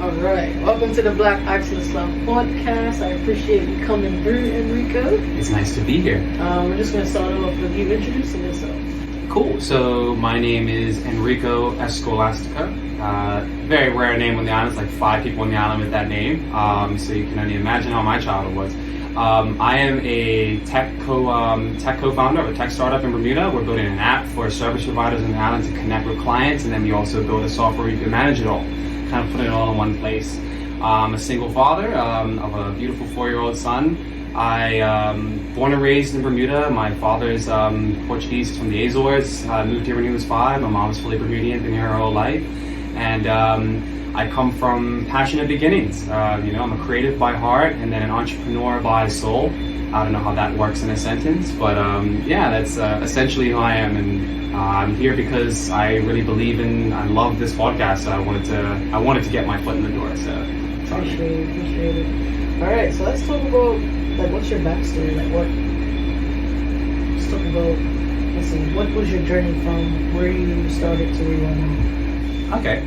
All right, welcome to the Black Access Love podcast. I appreciate you coming through, Enrico. It's nice to be here. We're just going to start off with you introducing yourself. Cool. So my name is Enrico Escolastica. Very rare name on the island. It's like 5 people on the island with that name. So you can only imagine how my childhood was. I am a tech co-founder of a tech startup in Bermuda. We're building an app for service providers on the island to connect with clients, and then we also build a software where you can manage it all, kind of put it all in one place. I'm a single father of a beautiful 4-year-old son. I born and raised in Bermuda. My father's Portuguese from the Azores. Moved here when he was 5. My mom's fully Bermudian, been here her whole life. And I come from passionate beginnings. I'm a creative by heart and then an entrepreneur by soul. I don't know how that works in a sentence, but that's essentially who I am. And I'm here because I really believe I love this podcast. So I wanted to get my foot in the door. So Appreciate it. All right, so let's talk about what's your backstory? Let's talk about. What was your journey from where you started to where you are now? Okay.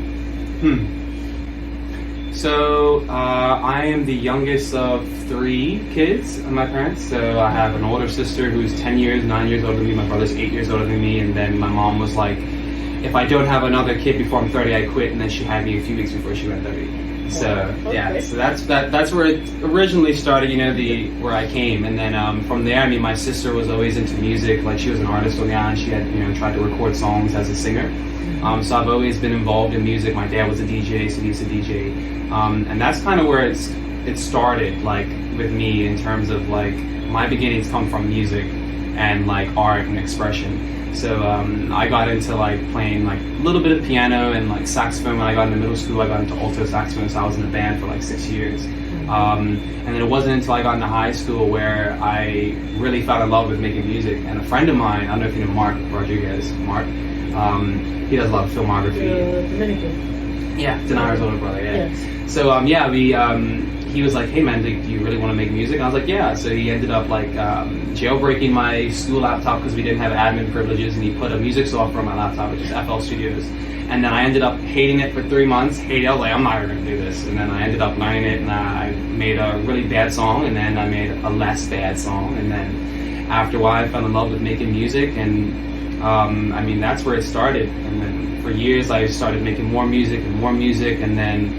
So I am the youngest of 3 kids of my parents. So I have an older sister who's 9 years older than me. My brother's 8 years older than me. And then my mom was like, if I don't have another kid before I'm 30, I quit. And then she had me a few weeks before she went 30. So okay. So that's where it originally started. where I came. And then from there, my sister was always into music. Like she was an artist on the island. She had tried to record songs as a singer. So I've always been involved in music. My dad was a DJ, so he used to DJ. And that's kind of where it started, with me in terms of my beginnings come from music and art and expression. So I got into playing a little bit of piano and saxophone when I got into middle school. I got into alto saxophone, so I was in a band for 6 years. And then it wasn't until I got into high school where I really fell in love with making music. And a friend of mine, I don't know if you know Mark Rodriguez, he does a lot of filmography. Dominican. Yeah, Denara's older brother, yeah. Yes. So, he was like, hey man, do you really want to make music? And I was like, yeah. So he ended up jailbreaking my school laptop because we didn't have admin privileges, and he put a music software on my laptop, which is FL Studios. And then I ended up hating it for 3 months. I was like, I'm not ever going to do this. And then I ended up learning it, and I made a really bad song, and then I made a less bad song. And then after a while, I fell in love with making music, and that's where it started. And then for years, I started making more music, and then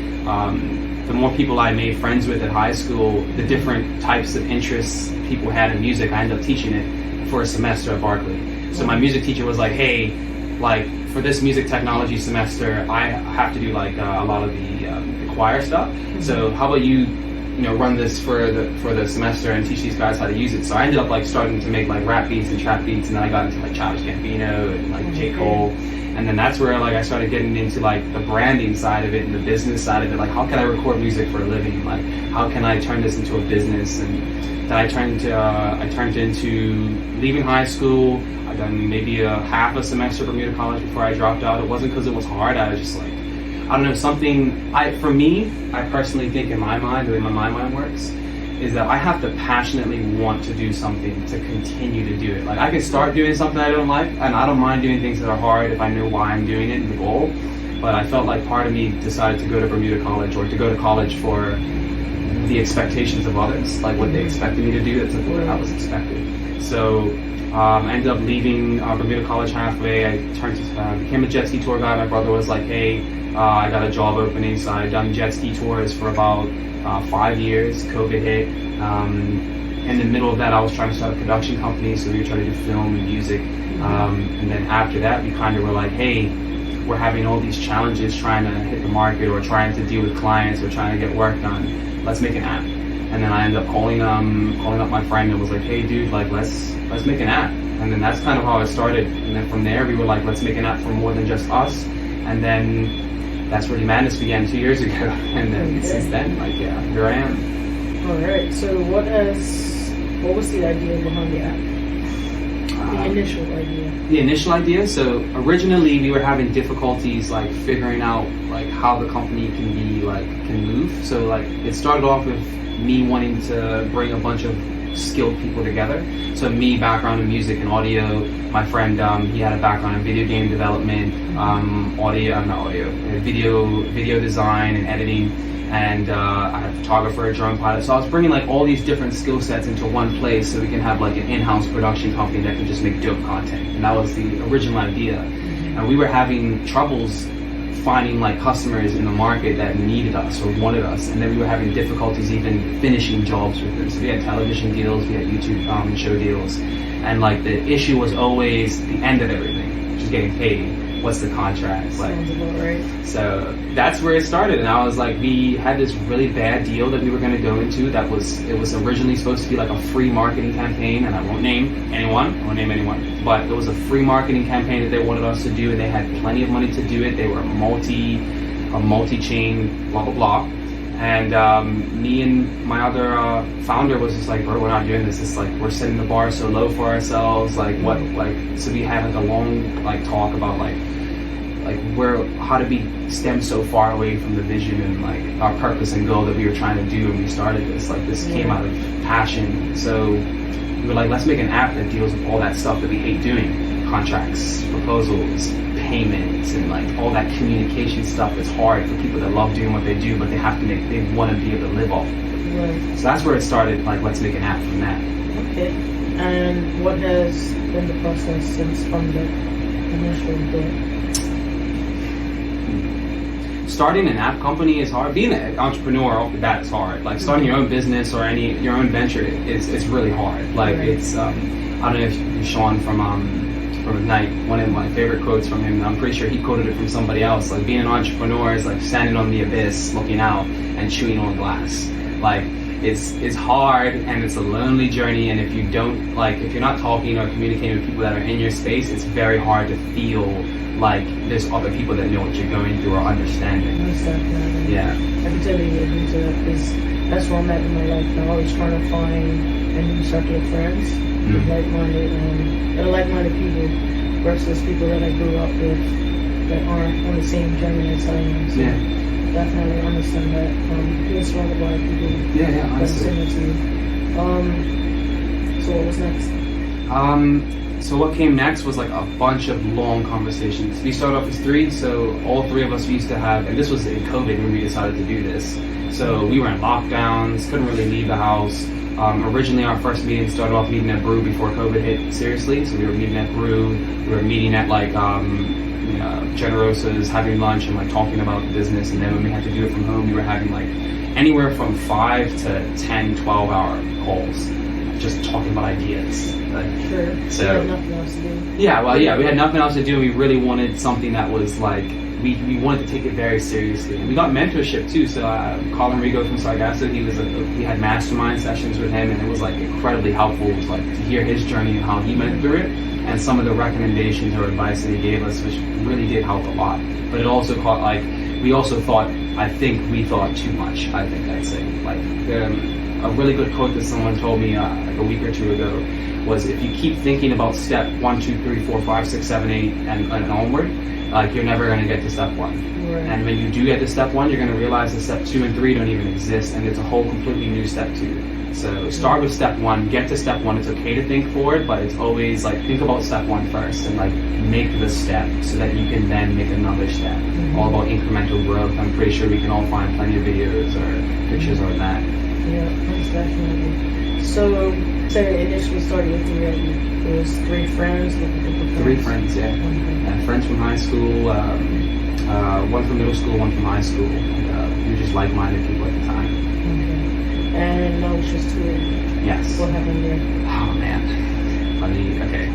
the more people I made friends with at high school, the different types of interests people had in music, I ended up teaching it for a semester at Berkeley. So my music teacher was like, hey, for this music technology semester, I have to do a lot of the choir stuff. So how about you run this for the semester and teach these guys how to use it. So I ended up starting to make rap beats and trap beats, and then I got into Childish Gambino and J. Cole. And then that's where I started getting into the branding side of it and the business side of it. How can I record music for a living? How can I turn this into a business? And then I turned into leaving high school. I done maybe a half a semester at Bermuda College before I dropped out. It wasn't because it was hard. I was just I don't know, for me, I personally think in my mind, the way my mind works, is that I have to passionately want to do something to continue to do it. I can start doing something I don't like, and I don't mind doing things that are hard if I know why I'm doing it and the goal. But I felt part of me decided to go to Bermuda College, or to go to college for the expectations of others, what they expected me to do. That's what I was expected. So I ended up leaving Bermuda College halfway. I became a jet ski tour guide. My brother was like, hey, I got a job opening, so I'd done jet ski tours for about 5 years. COVID hit. In the middle of that, I was trying to start a production company, so we were trying to do film and music. And then after that, we kind of were like, hey, we're having all these challenges trying to hit the market, or trying to deal with clients, or trying to get work done. Let's make an app. And then I ended up calling up my friend and was like, hey dude, let's make an app. And then that's kind of how it started. And then from there, we were like, let's make an app for more than just us. And then that's where the madness began 2 years ago. And then since then, here I am. All right. So what was the idea behind the app? The initial idea. The initial idea. So originally we were having difficulties figuring out how the company can move. So it started off with me wanting to bring a bunch of skilled people together. So me, background in music and audio. My friend, he had a background in video game development, video design and editing. And I had a photographer, a drone pilot. So I was bringing like all these different skill sets into one place so we can have like an in-house production company that can just make dope content. And that was the original idea. And we were having troubles finding like customers in the market that needed us or wanted us. And then we were having difficulties even finishing jobs with them. So we had television deals, we had YouTube show deals. And like the issue was always the end of everything, which is getting paid. What's the contract? Like, sounds about right. So that's where it started, and I was like, we had this really bad deal that we were going to go into. It was originally supposed to be like a free marketing campaign, and I won't name anyone, but it was a free marketing campaign that they wanted us to do, and they had plenty of money to do it. They were a multi-chain, blah blah blah. And me and my other founder was just like, bro, we're not doing this. It's like we're setting the bar so low for ourselves. Like what? Like so we had like a long like talk about like how to be stem so far away from the vision and like our purpose and goal that we were trying to do when we started this. Like this came out of passion. So we were like, let's make an app that deals with all that stuff that we hate doing: contracts, proposals, payments, and like all that communication stuff that's hard for people that love doing what they do, but they want to be able to live off. Right. So that's where it started. Like, let's make an app from that. Okay. And what has been the process since from the initial bit? Starting an app company is hard. Being an entrepreneur off the bat is hard. Like starting your own business or your own venture, it's really hard. Like it's I don't know if Sean from Ignite, one of my favorite quotes from him. I'm pretty sure he quoted it from somebody else. Like being an entrepreneur is like standing on the abyss, looking out and chewing on glass. Like it's hard and it's a lonely journey. And if you're not talking or communicating with people that are in your space, it's very hard to feel like there's other people that know what you're going through or understanding. Yeah. I can tell you that because that's where I'm at in my life now. I was trying to find a new circle of friends, like-minded people versus people that I grew up with that aren't on the same journey as I am. So definitely understand that. Being surrounded by people that's similar to you. So what was next? So what came next was like a bunch of long conversations. We started off as 3, so all 3 of us used to have, and this was in COVID when we decided to do this. So we were in lockdowns, couldn't really leave the house. Originally our first meeting started off meeting at Brew before COVID hit seriously. So we were meeting at Brew, we were meeting at like Generosa's, having lunch and like talking about the business. And then when we had to do it from home, we were having like anywhere from 5 to 10, 12-hour calls, just talking about ideas. Sure. So you had nothing else to do. We had nothing else to do. We really wanted something that was like, we wanted to take it very seriously. And we got mentorship too. So Enrico from Sargasso, we had mastermind sessions with him, and it was like incredibly helpful. It was like to hear his journey and how he went through it, and some of the recommendations or advice that he gave us, which really did help a lot. But it also we thought too much. I'd say like a really good quote that someone told me like a week or 2 ago was, if you keep thinking about step 1, 2, 3, 4, 5, 6, 7, 8 and onward, like you're never going to get to step 1. Right. And when you do get to step 1, you're going to realize that step 2 and 3 don't even exist, and it's a whole completely new step 2. So start with step 1, get to step 1. It's okay to think forward, but it's always like think about step 1 first and like make the step so that you can then make another step. All about incremental growth. I'm pretty sure we can all find plenty of videos or pictures on that. Yeah, most definitely. So initially started with 3 of you. It was 3 friends? 3 friends, yeah. And friends from high school, 1 from middle school, 1 from high school. And we were just like-minded people at the time. Okay. And now it's just 2 of you. Yes. What happened there? Oh man. Okay.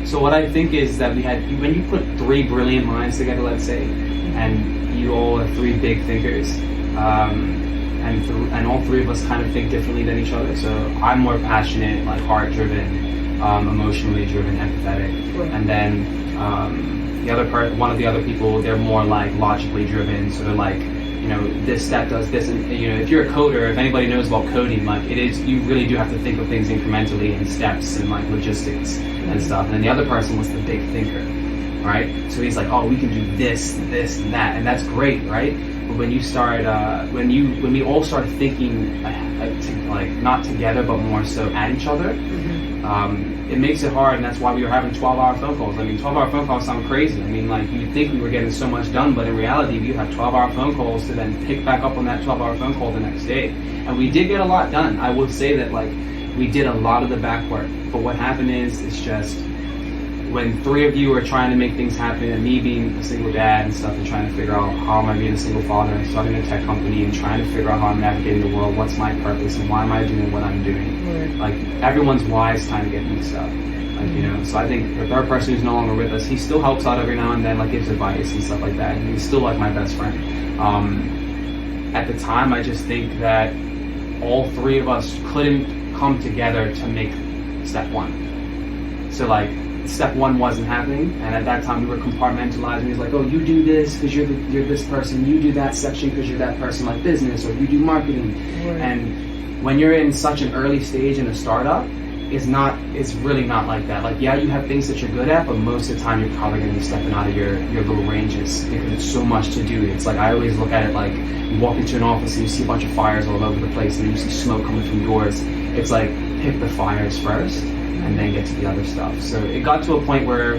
So what I think is that when you put 3 brilliant minds together, let's say, and you all are 3 big thinkers, and all 3 of us kind of think differently than each other. So I'm more passionate, like heart-driven, emotionally driven, empathetic, and then one of the other people, they're more like logically driven. So they're like, this step does this, and if you're a coder, if anybody knows about coding, like you really do have to think of things incrementally in steps and like logistics and stuff. And then the other person was the big thinker, right? So he's like, oh, we can do this, and that, and that's great, right? But when you start, when we all start thinking like not together, but more so at each other, it makes it hard, and that's why we were having 12-hour phone calls. I mean, 12-hour phone calls sound crazy. I mean, like, you'd think we were getting so much done, but in reality, we have 12-hour phone calls to then pick back up on that 12-hour phone call the next day. And we did get a lot done. I would say that, like, we did a lot of the back work. But what happened is, it's just, when three of you are trying to make things happen, and me being a single dad and stuff, and trying to figure out how am I being a single father and starting a tech company and trying to figure out how I'm navigating the world, what's my purpose and why am I doing what I'm doing. Like, everyone's why's kind of get mixed up. Like, you know, so I think the third person who's no longer with us, he still helps out every now and then, like gives advice and stuff like that. And he's still like my best friend. At the time, I just think that all three of us couldn't come together to make step one. So like, step one wasn't happening, and at that time we were compartmentalizing. He's like, oh, you do this because you're this person, you do that section because you're that person, like business, or you do marketing. And when you're in such an early stage in a startup, it's really not like that. Like, yeah, you have things that you're good at, but most of the time you're probably going to be stepping out of your little ranges because it's so much to do. It's like, I always look at it like, you walk into an office and you see a bunch of fires all over the place and you see smoke coming from doors. It's like, pick the fires first and then get to the other stuff. So it got to a point where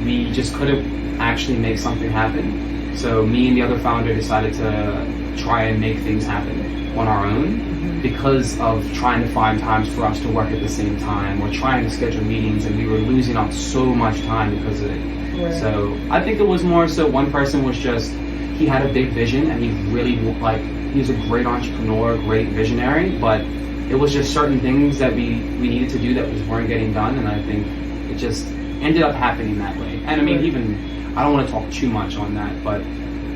we just couldn't actually make something happen. So me and the other founder decided to try and make things happen on our own, because of trying to find times for us to work at the same time, or trying to schedule meetings, and we were losing out so much time because of it. So I think it was more so one person was just, he had a big vision and he really, like, he was a great entrepreneur, great visionary, but it was just certain things that we needed to do that weren't getting done, and I think it just ended up happening that way. And I mean, even, I don't want to talk too much on that, but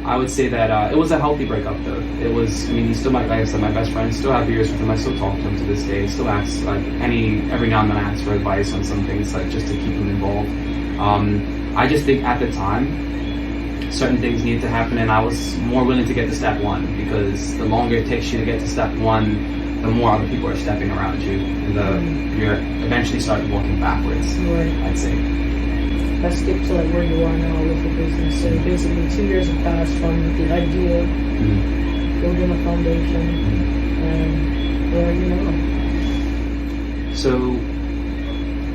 I would say that it was a healthy breakup though. It was, I mean, he's still like I said, my best friend. Still have beers with him. I still talk to him to this day. Still asks, like, every now and then I ask for advice on some things, like, just to keep him involved. I just think at the time, certain things needed to happen, and I was more willing to get to step one, because the longer it takes you to get to step one, the more other people are stepping around you, and you're eventually starting walking backwards, I'd say. Let's skip to like where you are now with the business. So basically 2 years have passed from the idea, building a foundation, and where are you now? So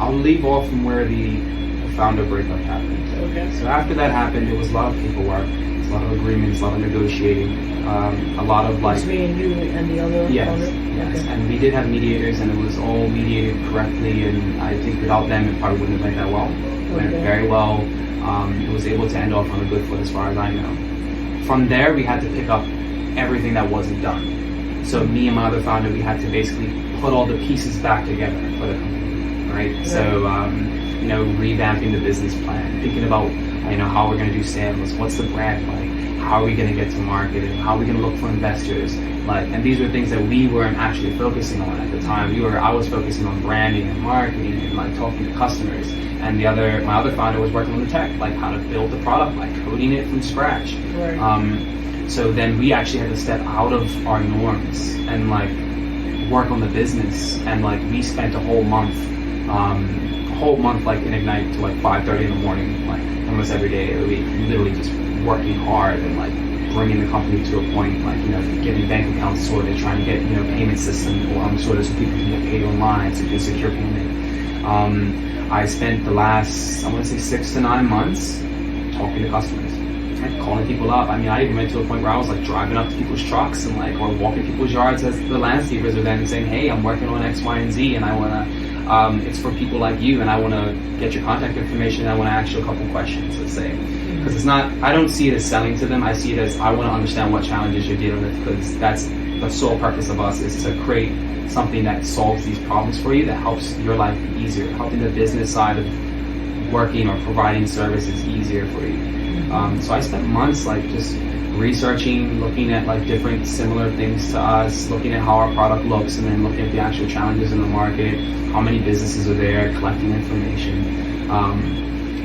I'll leave off from where the founder breakup happened. Okay. So after that happened, there was a lot of paperwork, a lot of agreements, a lot of negotiating, a lot of like... It's me and you and the other founder? Yes, okay. And we did have mediators, and it was all mediated correctly, and I think without them it probably wouldn't have went that well. It went very well. It was able to end off on a good foot as far as I know. From there, we had to pick up everything that wasn't done. So me and my other founder, we had to basically put all the pieces back together for the company, right? So, you know, revamping the business plan, thinking about, you know, how we're going to do sales, what's the brand like, how are we going to get to market, and how are we going to look for investors, like, and these were things that we weren't actually focusing on at the time. I was focusing on branding and marketing and like talking to customers, and my other founder was working on the tech, like how to build the product, like coding it from scratch. So then we actually had to step out of our norms and like work on the business, and like we spent a whole month like in Ignite to like 5:30 in the morning, like almost every day of the week, literally just working hard and like bringing the company to a point, like, you know, getting bank accounts sorted, trying to get, you know, payment system sorted so people can get paid online, so you can secure payment. I spent the last, I want to say 6 to 9 months talking to customers, like calling people up. I mean, I even went to a point where I was like driving up to people's trucks and like, or walking people's yards as the landscapers are then saying, hey, I'm working on X, Y, and Z, and I want to, it's for people like you, and I want to get your contact information, and I want to ask you a couple questions, let's say. Because it's not, I don't see it as selling to them, I see it as, I want to understand what challenges you're dealing with, because that's the sole purpose of us, is to create something that solves these problems for you, that helps your life be easier, helping the business side of working or providing services easier for you. So I spent months like just researching, looking at like different similar things to us, looking at how our product looks, and then looking at the actual challenges in the market, how many businesses are there, collecting information.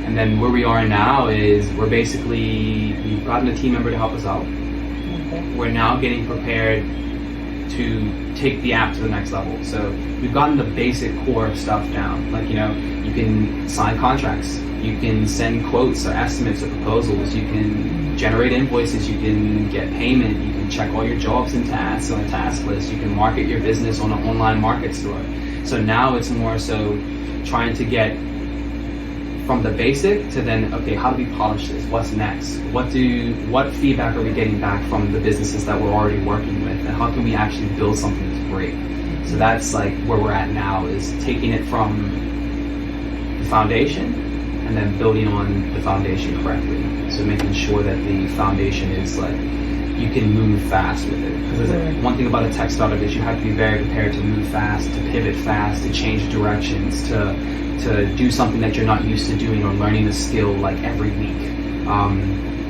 And then where we are now is we've gotten a team member to help us out. We're now getting prepared to take the app to the next level. So we've gotten the basic core stuff down. Like, you know, you can sign contracts, you can send quotes or estimates or proposals, you can generate invoices, you can get payment, you can check all your jobs and tasks on a task list, you can market your business on an online market store. So now it's more so trying to get from the basic to then, okay, how do we polish this? What's next? What feedback are we getting back from the businesses that we're already working with, and how can we actually build something that's great? So that's like where we're at now, is taking it from the foundation and then building on the foundation correctly. So making sure that the foundation is like, you can move fast with it. Because one thing about a tech startup is you have to be very prepared to move fast, to pivot fast, to change directions, to do something that you're not used to doing, or learning a skill like every week.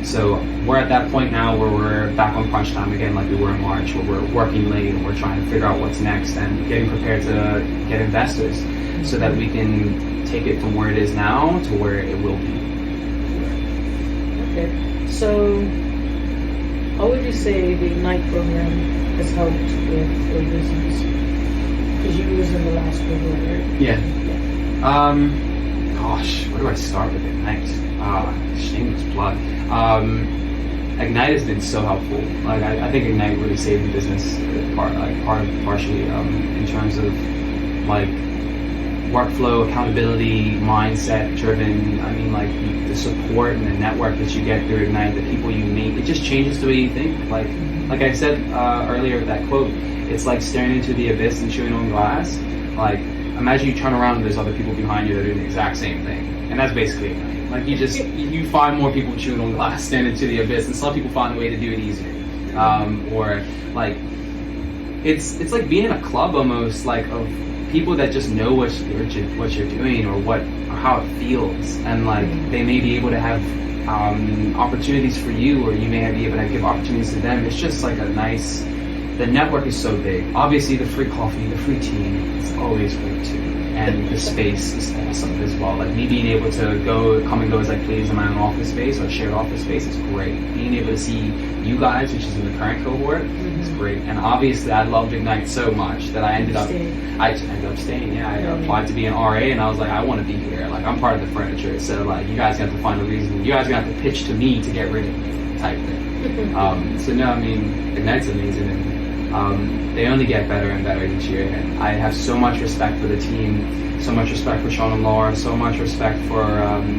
So we're at that point now where we're back on crunch time again, like we were in March, where we're working late and we're trying to figure out what's next and getting prepared to get investors so that we can take it from where it is now to where it will be. Okay, so how would you say the Ignite program has helped with your business? Because you was in the last cohort, right? Yeah. Gosh, where do I start with Ignite? Shameless plug. Ignite has been so helpful. Like I think Ignite really saved the business, partially in terms of like workflow, accountability, mindset driven. I mean, like the support and the network that you get through Ignite, the people you meet, it just changes the way you think. Like I said earlier with that quote, it's like staring into the abyss and chewing on glass. Like, imagine you turn around and there's other people behind you that are doing the exact same thing. And that's basically Ignite. Like you find more people chewing on glass, staring into the abyss, and some people find a way to do it easier. Or like, it's like being in a club almost, like of people that just know what you're doing or how it feels, and like they may be able to have opportunities for you, or you may be able to give opportunities to them. It's just like the network is so big. Obviously the free coffee, the free tea, it's always great too. And the space is awesome as well. Like me being able to come and go as I please in my own office space or shared office space is great. Being able to see you guys, which is in the current cohort, is great. And obviously I loved Ignite so much that I ended up staying. Yeah, I applied to be an RA, and I was like, I want to be here. Like, I'm part of the furniture, so like you guys have to find a reason. You guys have to pitch to me to get rid of me, type thing. So no, I mean, Ignite's amazing, and they only get better and better each year. And I have so much respect for the team, so much respect for Sean and Laura, so much respect for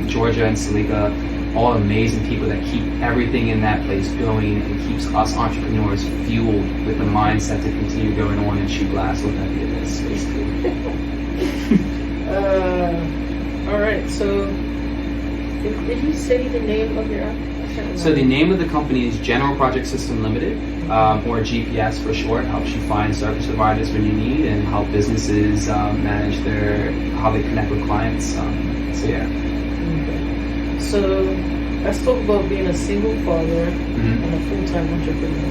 Georgia and Salika, all amazing people that keep everything in that place going and keeps us entrepreneurs fueled with the mindset to continue going on and shoot glass looking at the abyss, basically. All right, so did you say the name of your app? So the name of the company is General Project System Limited, or GPS for short. Helps you find service providers when you need and help businesses manage how they connect with clients. So yeah. Okay. So let's talk about being a single father and a full-time entrepreneur.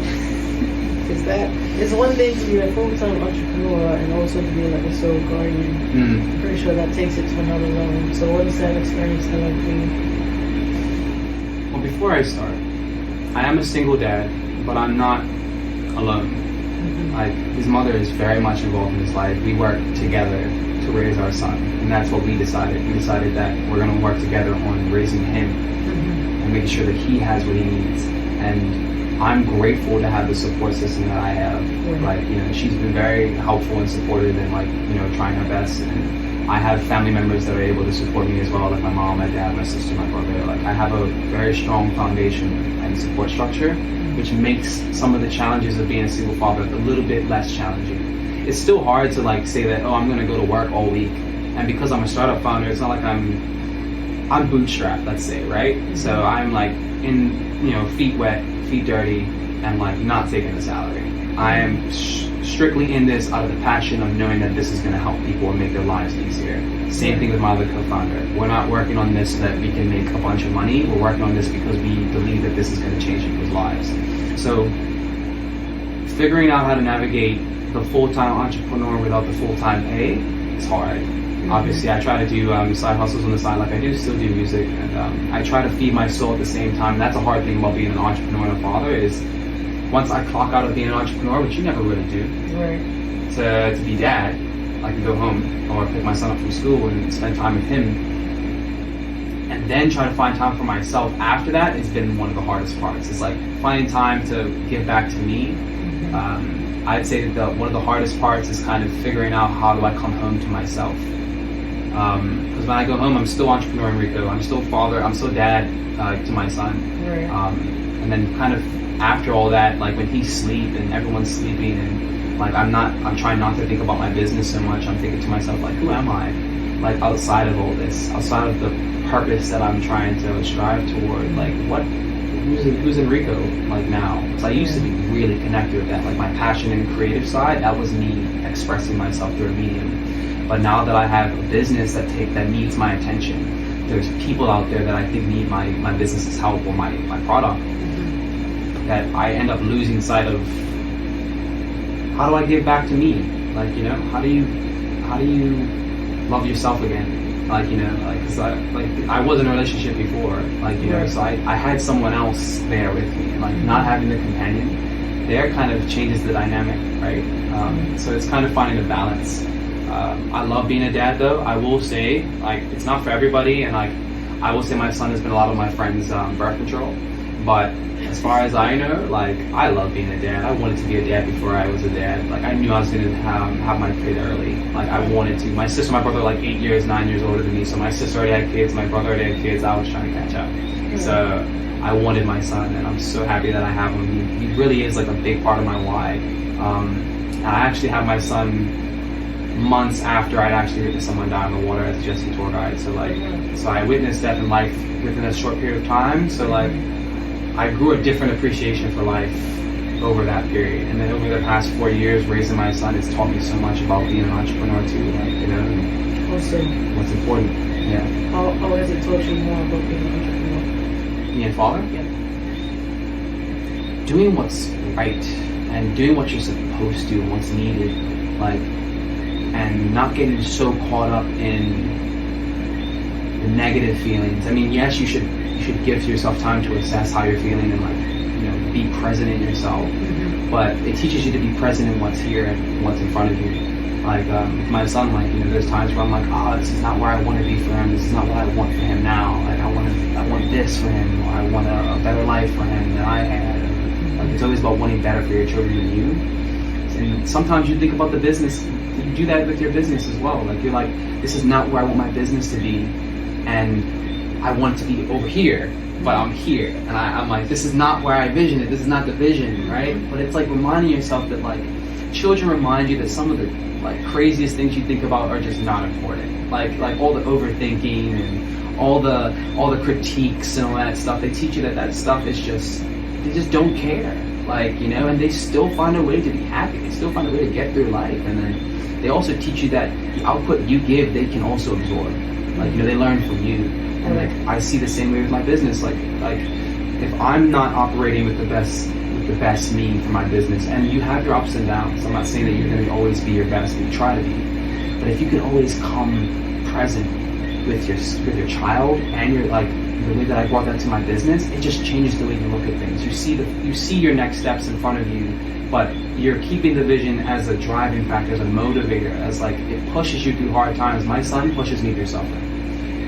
Because that is one thing to be a full-time entrepreneur and also to be like a sole guardian. I'm pretty sure that takes it to another level. So what is that experience like for you? Well, before I start, I am a single dad, but I'm not alone. Like, his mother is very much involved in his life. We work together to raise our son, and that's what we decided. We decided that we're going to work together on raising him and making sure that he has what he needs. And I'm grateful to have the support system that I have. Like, you know, she's been very helpful and supportive and, like, you know, trying her best. And I have family members that are able to support me as well, like my mom, my dad, my sister, my brother. Like, I have a very strong foundation and support structure, which makes some of the challenges of being a single father a little bit less challenging. It's still hard to like say that, oh, I'm going to go to work all week. And because I'm a startup founder, it's not like I'm bootstrapped, let's say, right? So I'm like in, you know, feet wet, feet dirty, and like not taking a salary. I am strictly in this out of the passion of knowing that this is going to help people and make their lives easier. Same thing with my other co-founder. We're not working on this so that we can make a bunch of money. We're working on this because we believe that this is going to change people's lives. So figuring out how to navigate the full-time entrepreneur without the full-time pay is hard. Obviously, I try to do side hustles on the side, like I do still do music, and I try to feed my soul at the same time. That's a hard thing about being an entrepreneur and a father, is once I clock out of being an entrepreneur, which you never really do, Right. to be dad, I can go home or pick my son up from school and spend time with him. And then try to find time for myself after that has been one of the hardest parts. It's like finding time to give back to me. I'd say that one of the hardest parts is kind of figuring out how do I come home to myself. Because when I go home, I'm still entrepreneur Enrico, I'm still father, I'm still dad to my son. Right. And then kind of after all that, like when he's asleep and everyone's sleeping and like I'm trying not to think about my business so much, I'm thinking to myself like, who am I? Like outside of all this, outside of the purpose that I'm trying to strive toward, like who's Enrico like now? Because I used to be really connected with that, like my passion and creative side, that was me expressing myself through a medium. But now that I have a business that needs my attention, there's people out there that I think need my business's help or my product, that I end up losing sight of how do I give back to me? Like, you know, how do you love yourself again? Like, you know, like, cause I was in a relationship before, like, you know, so I had someone else there with me, and like not having the companion there kind of changes the dynamic, right? So it's kind of finding a balance. I love being a dad though. I will say, like, it's not for everybody, and like, I will say my son has been a lot of my friends' birth control, but as far as I know, like, I love being a dad. I wanted to be a dad before I was a dad. Like, I knew I was going to have my kid early. Like, I wanted to. My sister and my brother are like 8 years, 9 years older than me. So my sister already had kids. My brother already had kids. I was trying to catch up. So I wanted my son, and I'm so happy that I have him. He really is like a big part of my why. And I actually had my son months after I'd actually witnessed someone die in the water as a jet ski tour guide. So I witnessed death in life within a short period of time. So like, I grew a different appreciation for life over that period. And then over the past 4 years, raising my son has taught me so much about being an entrepreneur too, like, you know, Awesome. what's important. Yeah. How has it taught you more about being an entrepreneur? Being a father? Yeah. Doing what's right and doing what you're supposed to and what's needed, like, and not getting so caught up in the negative feelings. I mean, yes, you should give yourself time to assess how you're feeling and, like, you know, be present in yourself. But it teaches you to be present in what's here and what's in front of you. Like, with my son, like, you know, there's times where I'm like, oh, this is not where I want to be for him. This is not what I want for him now. Like, I want this for him, or I want a better life for him than I had. And, like, it's always about wanting better for your children than you. And sometimes you think about the business, you do that with your business as well. Like, you're like, this is not where I want my business to be, and I want it to be over here, but I'm here. And I'm like, this is not where I vision it, this is not the vision, right? But it's like reminding yourself that, like, children remind you that some of the, like, craziest things you think about are just not important. Like all the overthinking and all the critiques and all that stuff, they teach you that stuff is just, they just don't care. Like, you know, and they still find a way to be happy, they still find a way to get through life. And then they also teach you that the output you give, they can also absorb. Like, you know, they learn from you. And like, I see the same way with my business. Like if I'm not operating with the best me for my business, and you have your ups and downs. I'm not saying that you're going to always be your best, but you try to be. But if you can always come present with your child and your, like, the way that I brought that to my business, it just changes the way you look at things. You see your next steps in front of you, but you're keeping the vision as a driving factor, as a motivator, as like, it pushes you through hard times. My son pushes me through suffering.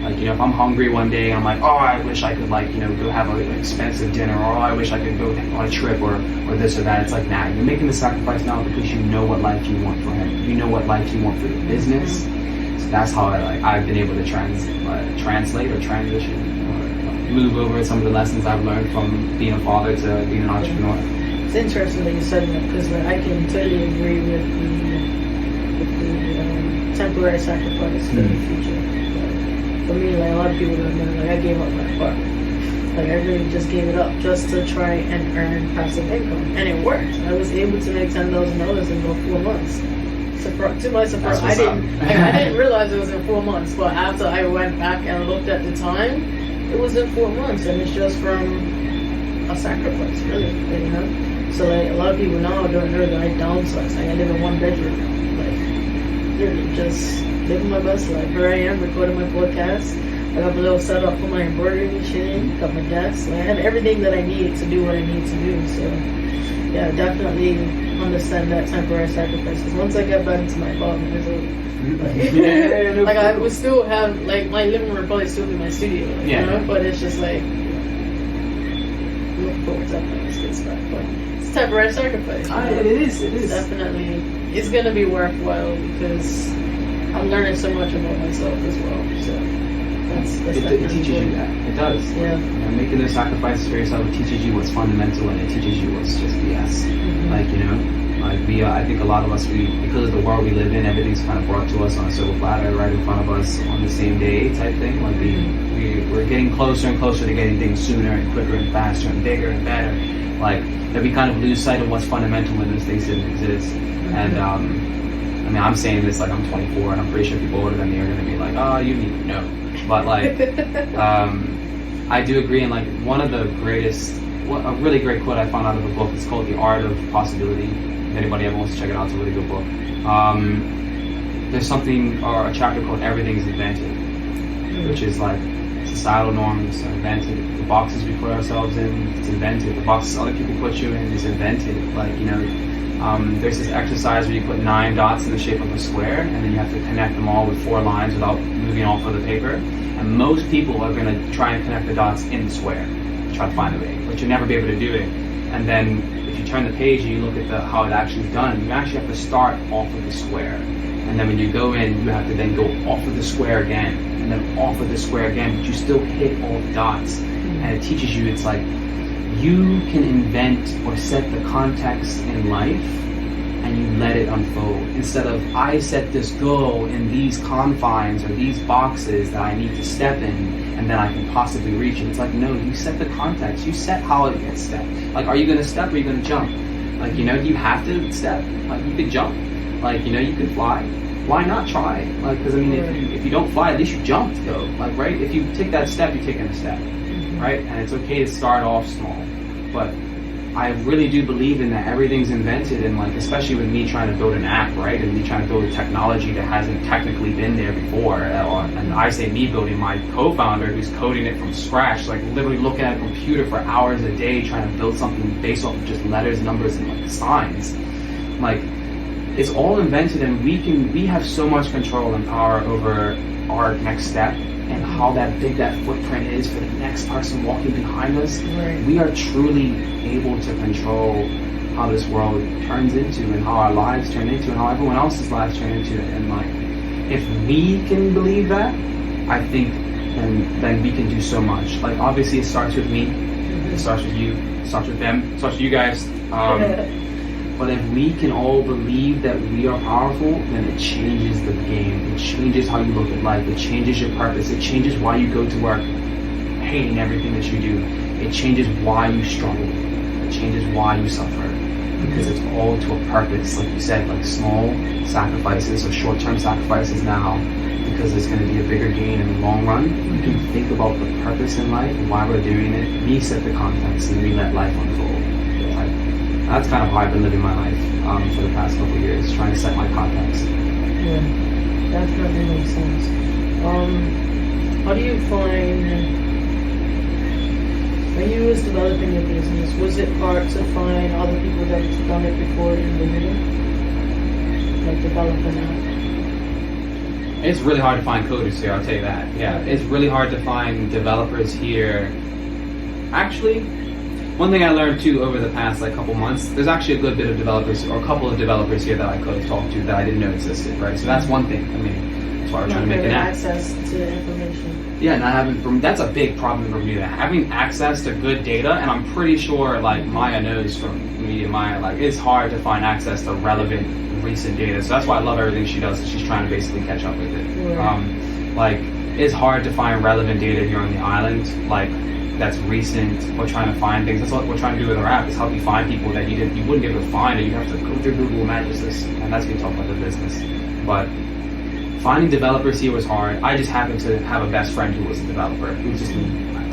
Like, you know, if I'm hungry one day, I'm like, oh, I wish I could, like, you know, go have an expensive dinner, or oh, I wish I could go on a trip, or this or that. It's like, nah, you're making the sacrifice now because you know what life you want for him. You know what life you want for your business. So that's how I've been able to translate or transition or move over some of the lessons I've learned from being a father to being an entrepreneur. It's interesting that you said that, because I can totally agree with the temporary sacrifice for the future. For me, like, a lot of people don't know, like, I gave up my car. Like, I really just gave it up just to try and earn passive income. And it worked. I was able to make $10,000 in about 4 months. To my surprise, I didn't realize it was in 4 months, but after I went back and looked at the time, it was in 4 months, and it's just from a sacrifice, really, you know? So, like, a lot of people now don't know that I downsized. Like, I live in 1 bedroom. Like, literally just living my best life. Here I am recording my podcast. I got a little setup for my embroidery machine, got my desk. Like, I had everything that I need to do what I need to do. So yeah, definitely understand that temporary sacrifices. Once I get back into my apartment, it's over. Like I would still have, like, my living room would probably still be my studio, like, you know? But it's just like, look forward to that when this gets back. But it's temporary sacrifice. It is. Definitely, it's gonna be worthwhile because I'm learning so much about myself as well. So it teaches you that. It does. Yeah. You know, making those sacrifices for yourself, it teaches you what's fundamental and it teaches you what's just BS. Like, you know, like I think a lot of us, because of the world we live in, everything's kind of brought to us on a silver platter right in front of us on the same day type thing. Like we're getting closer and closer to getting things sooner and quicker and faster and bigger and better. Like that we kind of lose sight of what's fundamental when those things didn't exist. And I mean, I'm saying this like I'm 24 and I'm pretty sure people older than me are going to be like, oh, you need to know. But like, I do agree. And like one of the greatest, a really great quote I found out of a book, it's called The Art of Possibility. If anybody ever wants to check it out, it's a really good book. There's something, or a chapter called Everything's Invented, which is like societal norms are invented. The boxes we put ourselves in, it's invented. The boxes other people put you in is invented. Like, you know, there's this exercise where you put 9 dots in the shape of a square, and then you have to connect them all with 4 lines without moving off of the paper. And most people are going to try and connect the dots in the square, try to find a way, but you'll never be able to do it. And then if you turn the page and you look at how it actually is done, you actually have to start off of the square. And then when you go in, you have to then go off of the square again, and then off of the square again, but you still hit all the dots. And it teaches you, it's like, you can invent or set the context in life and you let it unfold. Instead of, I set this goal in these confines or these boxes that I need to step in and then I can possibly reach it. It's like, no, you set the context. You set how it gets stepped. Like, are you going to step or are you going to jump? Like, you know, you have to step. Like, you could jump. Like, you know, you could fly. Why not try? Like, because I mean, if you don't fly, at least you jumped though. Like, right? If you take that step, you're taking a step. Right? And it's okay to start off small. But I really do believe in that everything's invented, and like, especially with me trying to build an app, right? And me trying to build a technology that hasn't technically been there before. And I say me building, my co-founder who's coding it from scratch, like literally looking at a computer for hours a day trying to build something based off of just letters, numbers, and like signs. Like, it's all invented, and we have so much control and power over our next step and how big that footprint is for the next person walking behind us. Right. We are truly able to control how this world turns into and how our lives turn into and how everyone else's lives turn into. And like, if we can believe that, I think then we can do so much. Like, obviously it starts with me, it starts with you, it starts with them, it starts with you guys. But if we can all believe that we are powerful, then it changes the game. It changes how you look at life. It changes your purpose. It changes why you go to work hating everything that you do. It changes why you struggle. It changes why you suffer. Because it's all to a purpose. Like you said, like small sacrifices or short-term sacrifices now, because it's going to be a bigger gain in the long run. You can think about the purpose in life and why we're doing it. We set the context and we let life unfold. That's kind of how I've been living my life for the past couple of years, trying to set my context. Yeah, definitely makes sense. How do you find, when you was developing your business, was it hard to find other people that have done it before in the middle? Like developing that? It's really hard to find coders here, I'll tell you that. Yeah, it's really hard to find developers here. Actually, one thing I learned too over the past couple months, there's actually a good bit of developers, or a couple of developers here that I could have talked to that I didn't know existed, right? So that's one thing. I mean, that's why we're trying to make an app. Access to information. Yeah, not having, that's a big problem for me, having access to good data, and I'm pretty sure like Maya knows from Media Maya, like it's hard to find access to relevant, recent data. So that's why I love everything she does, because she's trying to basically catch up with it. Right. Like, it's hard to find relevant data here on the island, like, that's recent. We're trying to find things. That's what we're trying to do with our app, is help you find people that you wouldn't be able to find, and you have to go through Google Images, and that's when you talk about the business. But finding developers here was hard. I just happened to have a best friend who was a developer, who just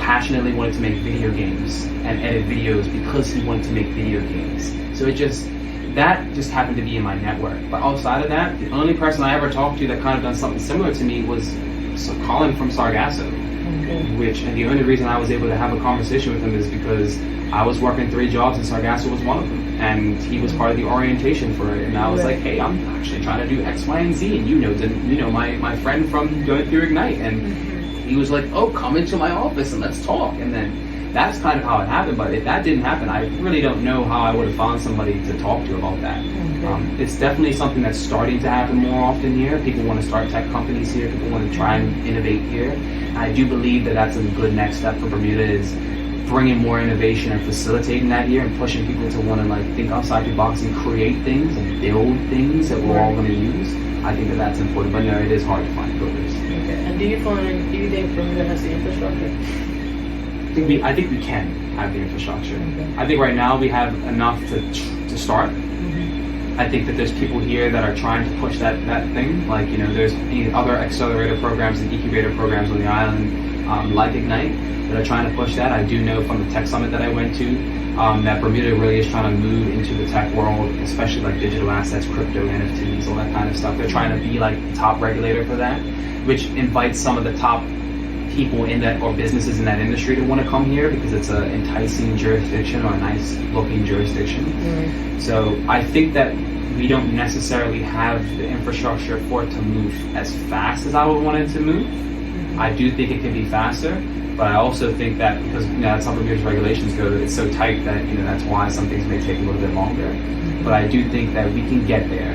passionately wanted to make video games and edit videos because he wanted to make video games. So that just happened to be in my network. But outside of that, the only person I ever talked to that kind of done something similar to me was Colin from Sargasso. And the only reason I was able to have a conversation with him is because I was working 3 jobs and Sargasso was one of them. And he was part of the orientation for it. And I was like, hey, I'm actually trying to do X, Y, and Z. And you know my friend from going through Ignite. And he was like, oh, come into my office and let's talk. And then that's kind of how it happened. But if that didn't happen, I really don't know how I would have found somebody to talk to about that. It's definitely something that's starting to happen more often here. People want to start tech companies here. People want to try and innovate here. I do believe that that's a good next step for Bermuda, is bringing more innovation and facilitating that here and pushing people to want to like think outside the box and create things and build things that we're all going to use. I think that that's important, but no, it is hard to find coders. Okay. And do you think Bermuda has the infrastructure? I think we can have the infrastructure. Okay. I think right now we have enough to start. I think that there's people here that are trying to push that thing. Like, there's other accelerator programs and incubator programs on the island, like Ignite, that are trying to push that. I do know from the tech summit that I went to that Bermuda really is trying to move into the tech world, especially like digital assets, crypto, NFTs, all that kind of stuff. They're trying to be like the top regulator for that, which invites some of the top people in that, or businesses in that industry, to want to come here because it's an enticing jurisdiction, or a nice looking jurisdiction. So I think that we don't necessarily have the infrastructure for it to move as fast as I would want it to move. I do think it can be faster, but I also think that because that's how Bermuda's regulations go, it's so tight that that's why some things may take a little bit longer. But I do think that we can get there.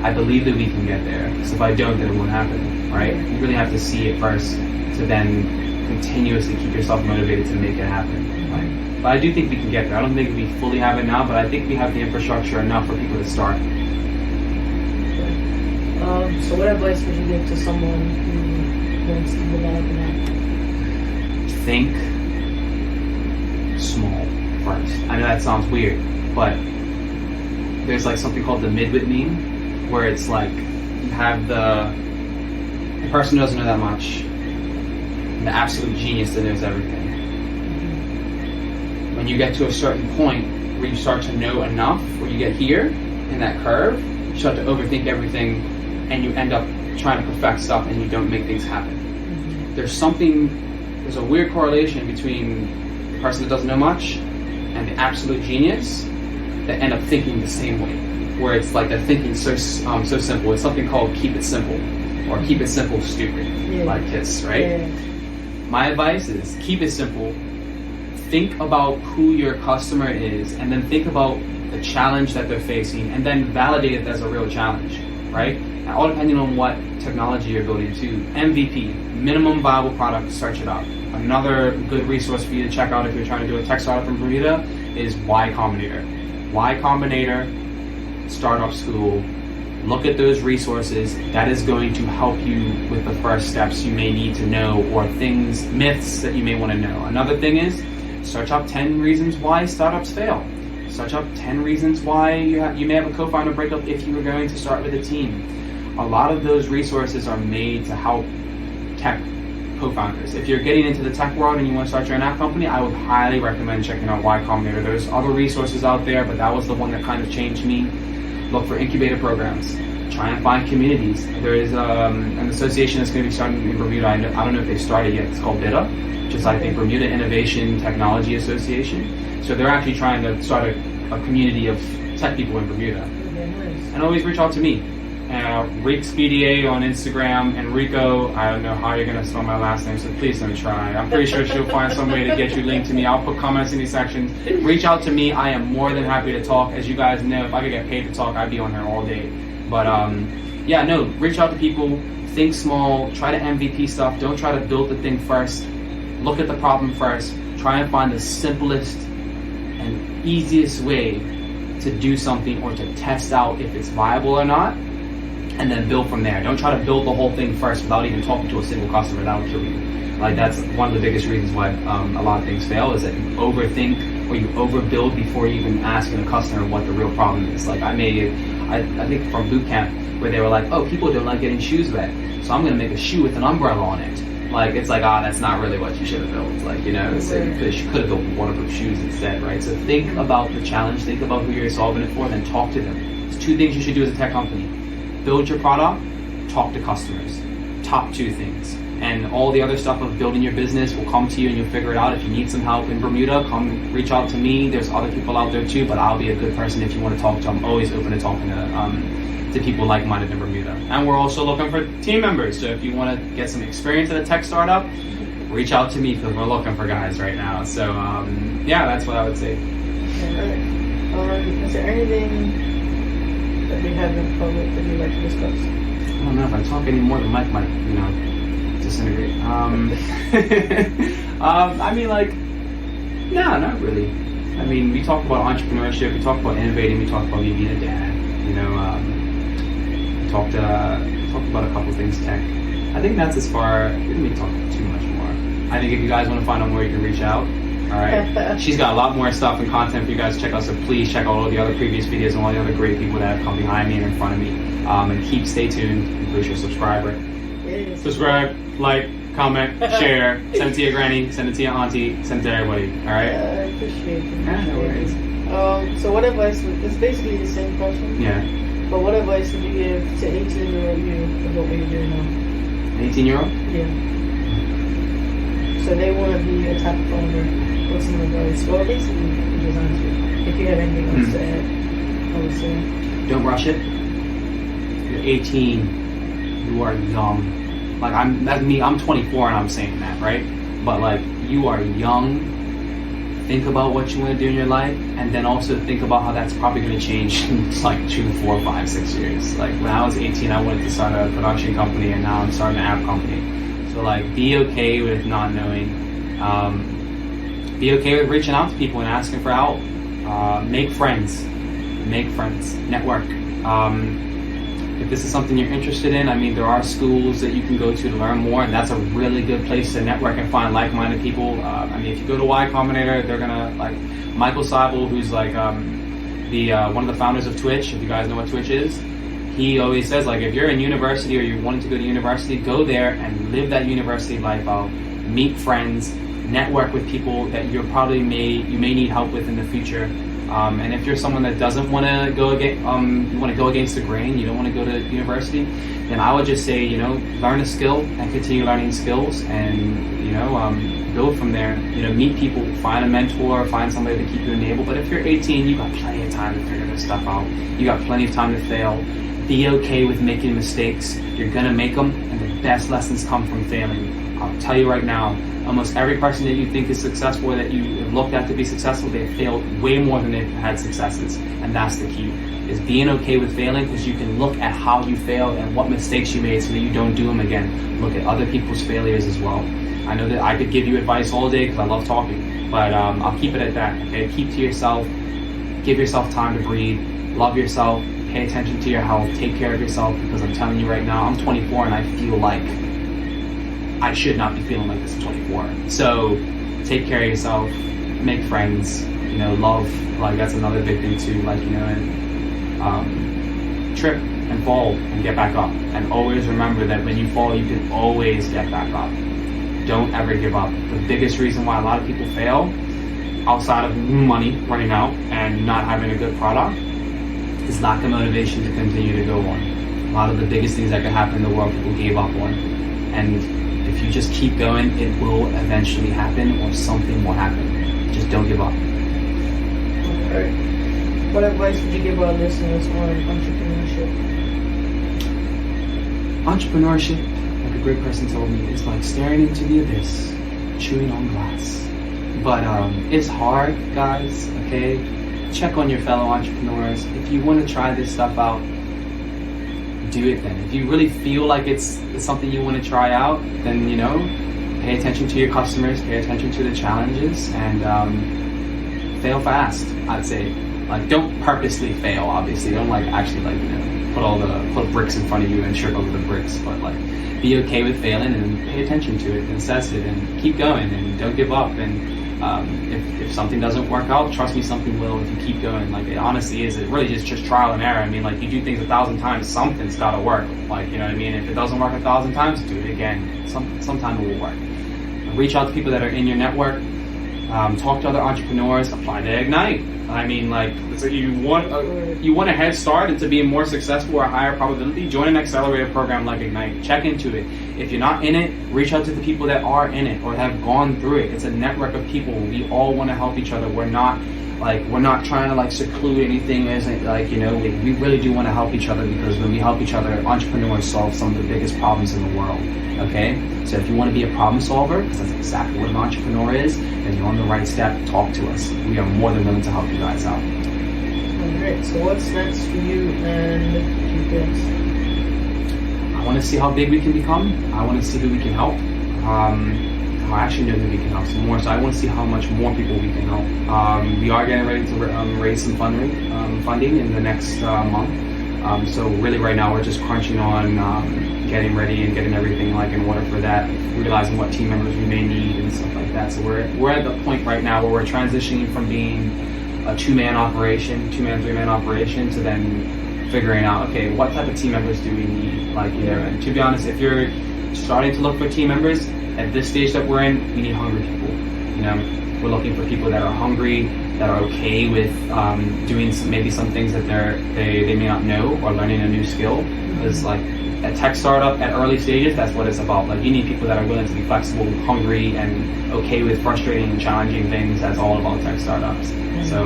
I believe that we can get there. So if I don't, then it won't happen, right? You really have to see it first to then continuously keep yourself motivated to make it happen. Right? But I do think we can get there. I don't think we fully have it now, but I think we have the infrastructure enough for people to start. So what advice would you give to someone who wants to develop an app? Think small first. I know that sounds weird, but there's like something called the midwit meme, where it's like you have the person who doesn't know that much, the absolute genius that knows everything. When you get to a certain point where you start to know enough, where you get here in that curve, you start to overthink everything and you end up trying to perfect stuff and you don't make things happen. There's a weird correlation between the person that doesn't know much and the absolute genius that end up thinking the same way, where it's like they're thinking so simple. It's something called keep it simple, or keep it simple stupid, like KISS, right? My advice is keep it simple. Think about who your customer is, and then think about the challenge that they're facing, and then validate it as a real challenge, right? And all depending on what technology you're building to. MVP, minimum viable product, search it up. Another good resource for you to check out if you're trying to do a tech startup in Bermuda is Y Combinator. Y Combinator, startup school. Look at those resources. That is going to help you with the first steps you may need to know, or myths that you may want to know. Another thing is, search up 10 reasons why startups fail. Search up 10 reasons why you may have a co-founder breakup if you were going to start with a team. A lot of those resources are made to help tech co-founders. If you're getting into the tech world and you want to start your own app company, I would highly recommend checking out Y Combinator. There's other resources out there, but that was the one that kind of changed me. Look for incubator programs. Try and find communities. There is an association that's going to be starting in Bermuda. I don't know if they've started yet. It's called BITA, which is, I think, Bermuda Innovation Technology Association. So they're actually trying to start a community of tech people in Bermuda. And always reach out to me. ReexPDA on Instagram. Enrico, I don't know how you're going to spell my last name, so please don't try. I'm pretty sure she'll find some way to get you linked to me. I'll put comments in these sections. Reach out to me. I am more than happy to talk. As you guys know, if I could get paid to talk, I'd be on here all day. But reach out to people. Think small. Try to MVP stuff. Don't try to build the thing first. Look at the problem first. Try and find the simplest and easiest way to do something, or to test out if it's viable or not, and then build from there. Don't try to build the whole thing first without even talking to a single customer. That'll kill you. Like, that's one of the biggest reasons why a lot of things fail, is that you overthink or you overbuild before you even asking a customer what the real problem is. Like, I think from boot camp, where they were like, oh, people don't like getting shoes wet, so I'm going to make a shoe with an umbrella on it. Like, it's like, that's not really what you should have built. Like, you could have built waterproof shoes instead, right? So think about the challenge, think about who you're solving it for, then talk to them. There's 2 things you should do as a tech company. Build your product, talk to customers. Top 2 things. and all the other stuff of building your business will come to you and you'll figure it out. If you need some help in Bermuda, come reach out to me. There's other people out there too, but I'll be a good person if you want to talk to. I'm always open to talking to people like-minded in Bermuda. And we're also looking for team members, so if you want to get some experience at a tech startup, reach out to me because we're looking for guys right now. So yeah, that's what I would say. Is there anything that we haven't covered that you'd like to discuss? I don't know if I talk any more, the mic might, disintegrate. I mean, like, no, not really. I mean, we talked about entrepreneurship, we talked about innovating, we talked about me being a dad. We talked about a couple things tech. I think that's as far. We didn't talk too much more. I think if you guys want to find out more, you can reach out. All right. She's got a lot more stuff and content for you guys to check out. So please check out all the other previous videos and all the other great people that have come behind me and in front of me. And stay tuned. And please your subscriber. Yes. Subscribe, like, comment, share, send it to your granny, send it to your auntie, send it to everybody. All right. I appreciate it. Yeah, no worries. So what advice? It's basically the same question. Yeah. But what advice would you give to 18-year-old you about what you're doing now? 18-year-old? Yeah. So they want to be a tech founder. What's some advice? Well, basically, you just answered. If you have anything else to add, I would say. Don't rush it. You're 18. You are young. Like that's me. I'm 24 and I'm saying that, right? But like, you are young. Think about what you want to do in your life, and then also think about how that's probably going to change in like 2, 4, 5, 6 years. Like when I was 18, I wanted to start a production company, and now I'm starting an app company. So like, be okay with not knowing. Be okay with reaching out to people and asking for help. Make friends. Network. If this is something you're interested in, I mean, there are schools that you can go to learn more, and that's a really good place to network and find like-minded people. I mean, if you go to Y Combinator, they're gonna, like, Michael Seibel, who's like one of the founders of Twitch, if you guys know what Twitch is, he always says, like, if you're in university or you're wanting to go to university, go there and live that university life out. Meet friends, network with people that you may need help with in the future. And if you're someone that doesn't want to go against the grain, you don't want to go to university, then I would just say, learn a skill and continue learning skills, and build from there. Meet people, find a mentor, find somebody to keep you enabled. But if you're 18, you got plenty of time to figure this stuff out. You got plenty of time to fail. Be okay with making mistakes. You're gonna make them, and the best lessons come from failing. I'll tell you right now, almost every person that you think is successful, that you have looked at to be successful, they have failed way more than they've had successes. And that's the key, is being okay with failing, because you can look at how you failed and what mistakes you made so that you don't do them again. Look at other people's failures as well. I know that I could give you advice all day because I love talking, but I'll keep it at that, okay? Keep to yourself, give yourself time to breathe, love yourself, pay attention to your health, take care of yourself, because I'm telling you right now, I'm 24 and I feel like I should not be feeling like this at 24. So take care of yourself, make friends, love, like that's another big thing too, like, trip and fall and get back up. And always remember that when you fall, you can always get back up. Don't ever give up. The biggest reason why a lot of people fail, outside of money running out and not having a good product, is lack of motivation to continue to go on. A lot of the biggest things that could happen in the world, people gave up on. And if you just keep going, it will eventually happen, or something will happen. Just don't give up. Alright. What advice would you give our listeners on entrepreneurship? Entrepreneurship, like a great person told me, is like staring into the abyss, chewing on glass. But it's hard, guys, okay? Check on your fellow entrepreneurs. If you want to try this stuff out, do it then. If you really feel like it's something you want to try out, then, pay attention to your customers, pay attention to the challenges, and fail fast, I'd say. Like, don't purposely fail, obviously. Don't, actually, put bricks in front of you and trip over the bricks, but, be okay with failing and pay attention to it and assess it and keep going and don't give up. And if something doesn't work out, trust me, something will if you keep going. Like, it honestly is. It really is just trial and error. I mean, you do things 1,000 times, something's got to work. If it doesn't work 1,000 times, do it again. Sometime it will work. Reach out to people that are in your network. talk to other entrepreneurs, apply to Ignite. I mean, like, so you want a head start into being more successful or higher probability, join an accelerator program like Ignite. Check into it. If you're not in it, reach out to the people that are in it or have gone through it. It's a network of people. We all want to help each other. We're not trying to like seclude anything. Isn't like, you know, we really do want to help each other, because when we help each other, entrepreneurs solve some of the biggest problems in the world. Okay, so if you want to be a problem solver, because that's exactly what an entrepreneur is, then you're on the right step. Talk to us. We are more than willing to help you guys out. Alright, so what's next for you and GPS? I want to see how big we can become. I want to see who we can help. I actually know that we can help some more, so I want to see how much more people we can help. We are getting ready to raise some funding in the next month. So really right now we're just crunching on getting ready and getting everything like in order for that, realizing what team members we may need and stuff like that. So we're at the point right now where we're transitioning from being a two-man, three-man operation to then figuring out, okay, what type of team members do we need? Like, you know, and to be honest, if you're starting to look for team members, at this stage that we're in, we need hungry people. You know, we're looking for people that are hungry, that are okay with doing maybe some things that they may not know, or learning a new skill. Because like a tech startup at early stages, that's what it's about. Like, you need people that are willing to be flexible, hungry, and okay with frustrating and challenging things. That's all about tech startups. So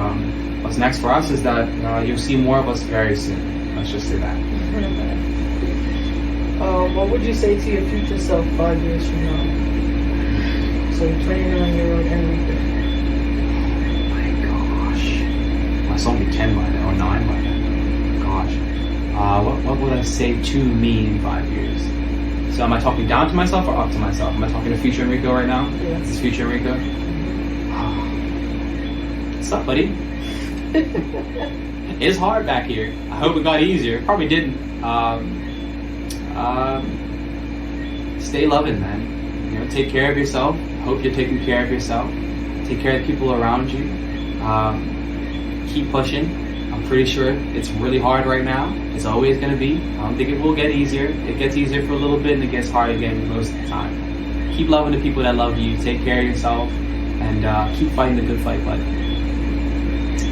what's next for us is that you'll see more of us very soon. Let's just say that. What would you say to your future self 5 years from now? So 29-year-old Enrico. Oh my gosh. My son will be 10 by now, or 9 by now. Gosh. What would I say to me in 5 years? So am I talking down to myself or up to myself? Am I talking to future Enrico right now? Yes. This is future Enrico? What's up, buddy? It's hard back here. I hope it got easier. Probably didn't. Stay loving, man. You know, take care of yourself. Hope you're taking care of yourself. Take care of the people around you. Keep pushing. I'm pretty sure it's really hard right now. It's always going to be. I don't think it will get easier. It gets easier for a little bit and it gets hard again most of the time. Keep loving the people that love you. Take care of yourself, and keep fighting the good fight, bud.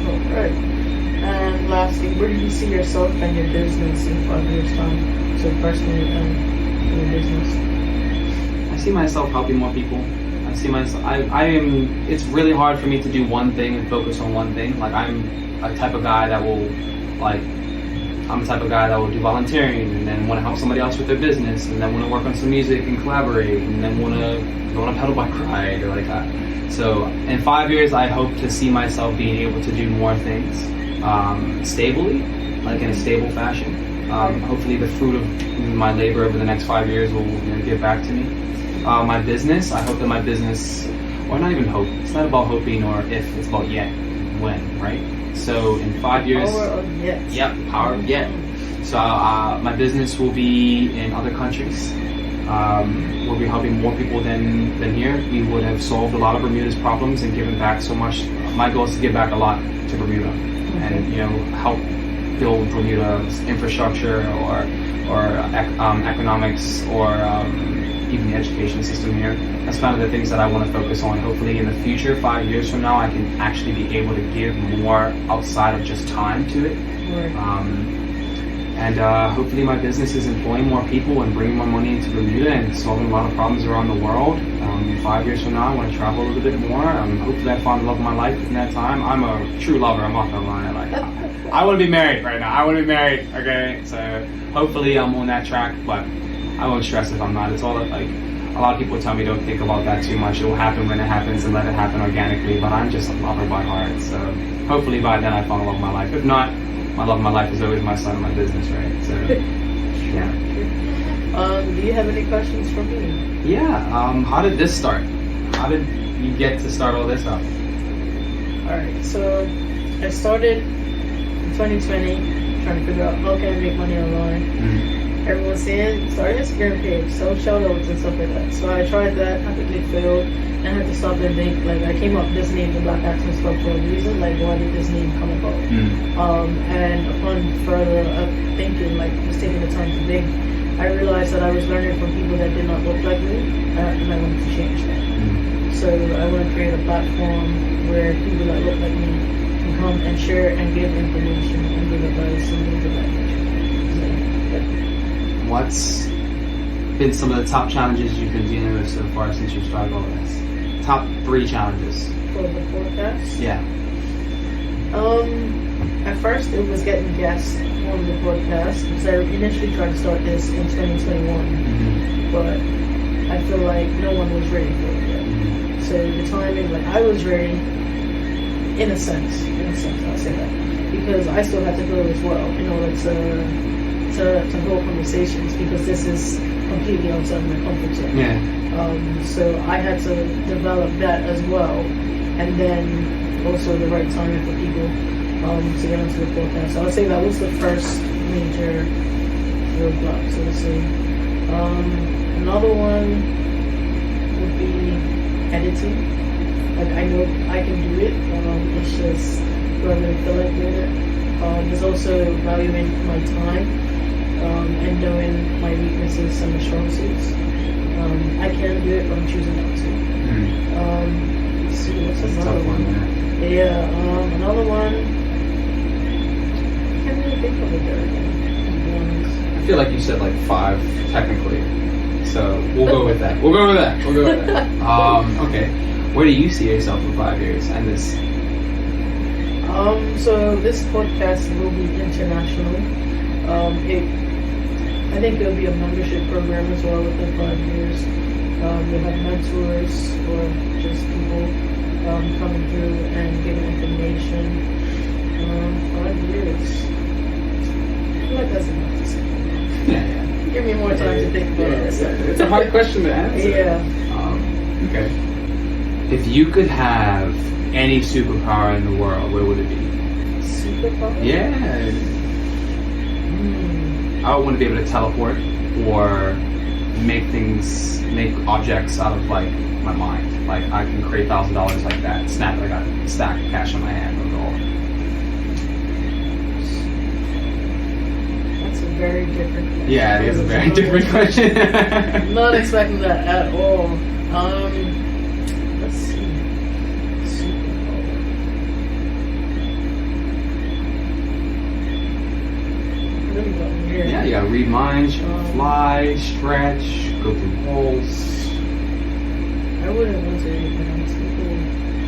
Alright. And lastly, where do you see yourself and your business in 5 years' time? So personally and your business. I see myself helping more people. I see myself. I am. It's really hard for me to do one thing and focus on one thing. Like, I'm a type of guy that will, do volunteering and then want to help somebody else with their business, and then want to work on some music and collaborate, and then want to go on a pedal bike ride or like that. So in 5 years, I hope to see myself being able to do more things stably, like in a stable fashion. Hopefully the fruit of my labor over the next 5 years will give back to me. My business, I hope that my business, or not even hope, it's not about hoping or if, it's about yet, when, right? So in 5 years, Power of yet. Yep, power of yet. So my business will be in other countries. We'll be helping more people than here. We would have solved a lot of Bermuda's problems and given back so much. My goal is to give back a lot to Bermuda, and help build Bermuda's infrastructure or economics or even the education system here. That's kind of the things that I want to focus on. Hopefully in the future, 5 years from now, I can actually be able to give more outside of just time to it. And hopefully my business is employing more people and bringing more money into Bermuda and solving a lot of problems around the world. 5 years from now, I want to travel a little bit more. Hopefully I find the love of my life in that time. I'm a true lover, I'm not gonna lie. I want to be married right now. I want to be married, okay? So hopefully I'm on that track, but I won't stress if I'm not. It's all like, a lot of people tell me don't think about that too much. It will happen when it happens and let it happen organically, but I'm just a lover by heart. So hopefully by then I find the love of my life. If not, my love of my life is always my son and my business, right? So, yeah. Do you have any questions for me? Yeah. How did this start? How did you get to start all this up? Alright, so I started in 2020 trying to figure out how can I make money online. Mm-hmm. Everyone's saying start an Instagram page, sell shoutouts and stuff like that. So I tried that, I quickly failed, and I had to stop and think. Like, I came up with this name, the Black Access Club, for a reason. Like, why did this name come about? And upon further thinking, like just taking the time to think, I realized that I was learning from people that did not look like me, and I wanted to change that. So I want to create a platform where people that look like me can come and share and give information and give advice and things of that nature. So, What's been some of the top challenges you've been dealing with so far since you started all this? Top 3 challenges. for the podcast. Yeah. At first it was getting guests on the podcast because I initially tried to start this in 2021, but I feel like no one was ready for it yet. So the timing, like I was ready, in a sense, I'll say that, because I still have to grow as well in order to hold conversations, because this is completely outside my comfort zone. Yeah. So I had to develop that as well, and then also the right timing for people to get onto the podcast. So I would say that was the first major roadblock, so to say. Another one would be editing. Like I know I can do it. It's just whether I feel like doing it. There's also valuing my time and knowing my weaknesses and my strong suits. I can do it, but I'm choosing not to. Let's see, what's another one? Yeah, another one. I can't really think of it there again. I feel like you said like 5 technically, so we'll go with that. Okay, where do you see yourself in 5 years? And this. So this podcast will be international. I think it'll be a membership program as well within 5 years. We'll have mentors or just people coming through and giving information. 5 years. I feel like that's enough to say. Yeah. Give me more time to think about it. It's a hard question to answer. Yeah. Okay. If you could have any superpower in the world, what would it be? Superpower? Yeah. I would want to be able to teleport or make objects out of like my mind. Like I can create $1,000 like that. Snap, I got a stack of cash in my hand. That's a very different question. Yeah, it is a very different question. I'm not expecting that at all. Let's see. Superpower. Really got me here. Yeah, you gotta read minds, fly, stretch, go through walls. I wouldn't want to do anything else. People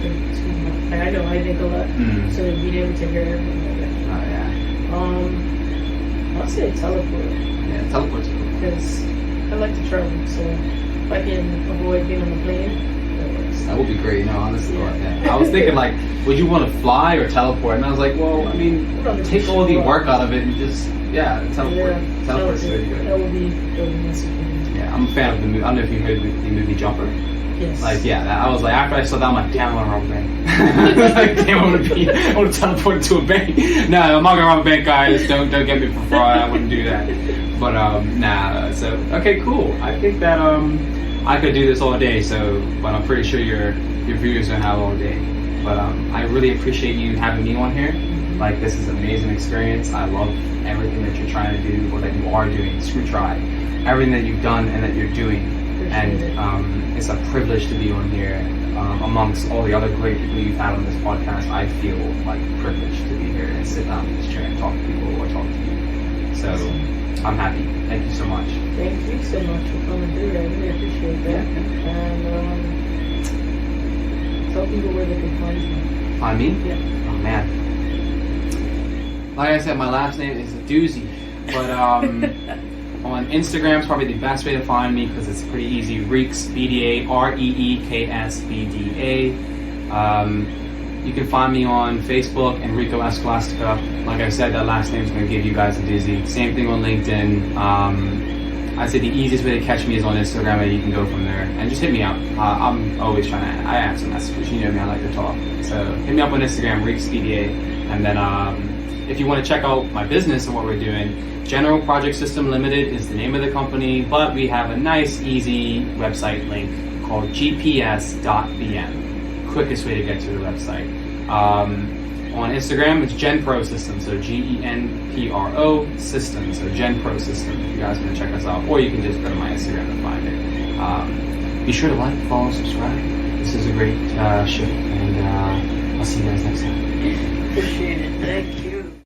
think too much. I know I think a lot, so being able to hear everything like that. Oh yeah. I'll say teleport. Yeah, teleport's cool. Because I like to travel, so if I can avoid being on the plane, that works. That would be great, no, honestly. Yeah. Yeah. I was thinking like, would you want to fly or teleport? And I was like, well, I mean, take all the work out of it and just, teleport. Yeah, Teleport's really good. That would be nice for me. Yeah, I'm a fan of the movie. I don't know if you heard the movie Jumper. Yes. Like, I was like, after I saw that, I'm like, damn, I want to rob a bank. Like, damn, I want to teleport to a bank. No, I'm not gonna rob a bank, guys. Don't get me for fraud. I wouldn't do that. But so okay, cool. I think that I could do this all day. So, but I'm pretty sure your viewers don't have all day. But I really appreciate you having me on here. Like, this is an amazing experience. I love everything that you're trying to do or that you are doing. Screw try. Everything that you've done and that you're doing. And it's a privilege to be on here amongst all the other great people you've had on this podcast. I feel like privileged to be here and sit down in this chair and talk to people or talk to you. So I'm happy. Thank you so much. Thank you so much for coming through. I really appreciate that. And tell people where they can find you. Find me? Yeah. Oh man. Like I said, my last name is a doozy, but on Instagram is probably the best way to find me because it's pretty easy. Reeks, BDA, REEKS, BDA. You can find me on Facebook, Enrico Escolastica. Like I said, that last name is going to give you guys a doozy. Same thing on LinkedIn. I'd say the easiest way to catch me is on Instagram, and you can go from there. And just hit me up. I'm always trying to. I answer messages. You know me. I like to talk. So hit me up on Instagram, Reeks, BDA, and then. If you want to check out my business and what we're doing, General Project System Limited is the name of the company, but we have a nice, easy website link called gps.bm. Quickest way to get to the website. On Instagram, it's GenPro System, so GENPRO System, so GenPro System. If you guys want to check us out, or you can just go to my Instagram and find it. Be sure to like, follow, subscribe. this is a great show, and I'll see you guys next time. Appreciate it. Thank you.